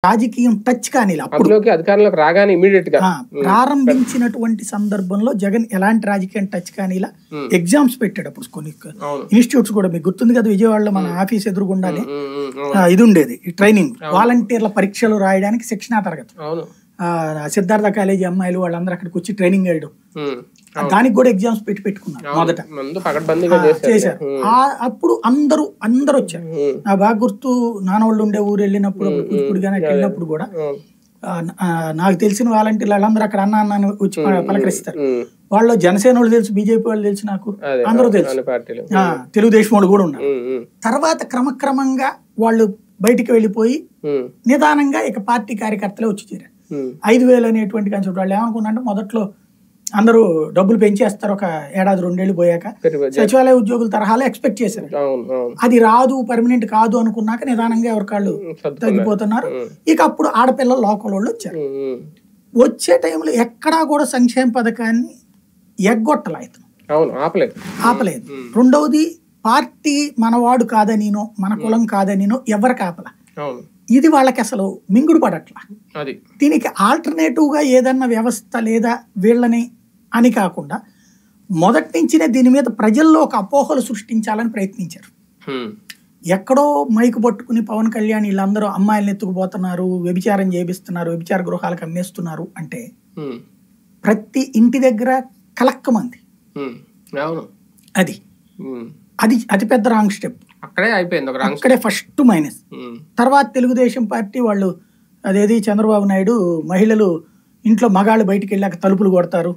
రాజకీయం టచ్ కానీ అధికారంలోకి రాగానే ఇమీడియట్ గా ప్రారంభించినటువంటి సందర్భంలో జగన్ ఎలాంటి రాజకీయం టచ్ కానీ ఎగ్జామ్స్ పెట్టాడు. అప్పుడు కొన్ని ఇన్స్టిట్యూట్స్ కూడా మీకు గుర్తుంది కదా, విజయవాడలో మన ఆఫీస్ ఎదురుగుండానే ఇది ఉండేది, ట్రైనింగ్ వాలంటీర్ల పరీక్షలు రాయడానికి శిక్షణా తరగతి. సిద్ధార్థ కాలేజీ అమ్మాయిలు వాళ్ళందరూ అక్కడికి వచ్చి ట్రైనింగ్ వేయడం, దానికి కూడా ఎగ్జామ్స్ పెట్టుకున్నారు మొదట చేశారు. అప్పుడు అందరూ వచ్చారు. నా బాగా గుర్తు, నాన్నవాళ్ళు ఉండే ఊరు వెళ్ళినప్పుడు వెళ్ళినప్పుడు కూడా నాకు తెలిసిన వాలంటీర్లు వాళ్ళందరూ అక్కడ అన్న వచ్చి పలకరిస్తారు. వాళ్ళు జనసేన వాళ్ళు తెలుసు, బీజేపీ వాళ్ళు తెలుసు, నాకు అందరూ తెలుసు, తెలుగుదేశం వాళ్ళు కూడా ఉన్నారు. తర్వాత క్రమక్రమంగా వాళ్ళు బయటికి వెళ్ళిపోయి నిదానంగా ఇక పార్టీ కార్యకర్తలే వచ్చి చేరారు. 5,000 అనేటువంటి కాన్సెప్ట్. వాళ్ళు ఏమనుకున్నారంటే మొదట్లో అందరూ డబ్బులు పెంచేస్తారు ఒక ఏడాది 2 ఏళ్ళు పోయాక, సచివాలయ ఉద్యోగుల తరహాలో ఎక్స్పెక్ట్ చేశారు. అది రాదు, పర్మనెంట్ కాదు అనుకున్నాక నిదానంగా ఎవరికాళ్ళు తగ్గిపోతున్నారు. ఇక అప్పుడు ఆడపిల్లలు లోకల్ వాళ్ళు వచ్చారు. వచ్చే టైంలో ఎక్కడా కూడా సంక్షేమ పథకాన్ని ఎగ్గొట్టలేదు, ఆపలేదు. రెండవది, పార్టీ మనవాడు కాదనినో మన కులం కాదనినో ఎవరికి ఆపల. ఇది వాళ్ళకి అసలు మింగుడు పడట్లా. దీనికి ఆల్టర్నేటివ్ గా ఏదన్నా వ్యవస్థ లేదా వీళ్ళని అని కాకుండా మొదటి నుంచినే దీని మీద ప్రజల్లో ఒక అపోహలు సృష్టించాలని ప్రయత్నించారు. ఎక్కడో మైకు పట్టుకుని పవన్ కళ్యాణ్ వీళ్ళందరూ అమ్మాయిలను ఎత్తుకుపోతున్నారు, వ్యభిచారం చేపిస్తున్నారు, వ్యభిచార గృహాలకు అమ్మేస్తున్నారు అంటే ప్రతి ఇంటి దగ్గర కలక్కమంది. అది అతిపెద్ద రాంగ్ స్టెప్. అక్కడే ఫస్ట్ మైనస్. తర్వాత తెలుగుదేశం పార్టీ వాళ్ళు అదేది చంద్రబాబు నాయుడు మహిళలు ఇంట్లో మగాళ్ళు బయటికి వెళ్ళాక తలుపులు కొడతారు,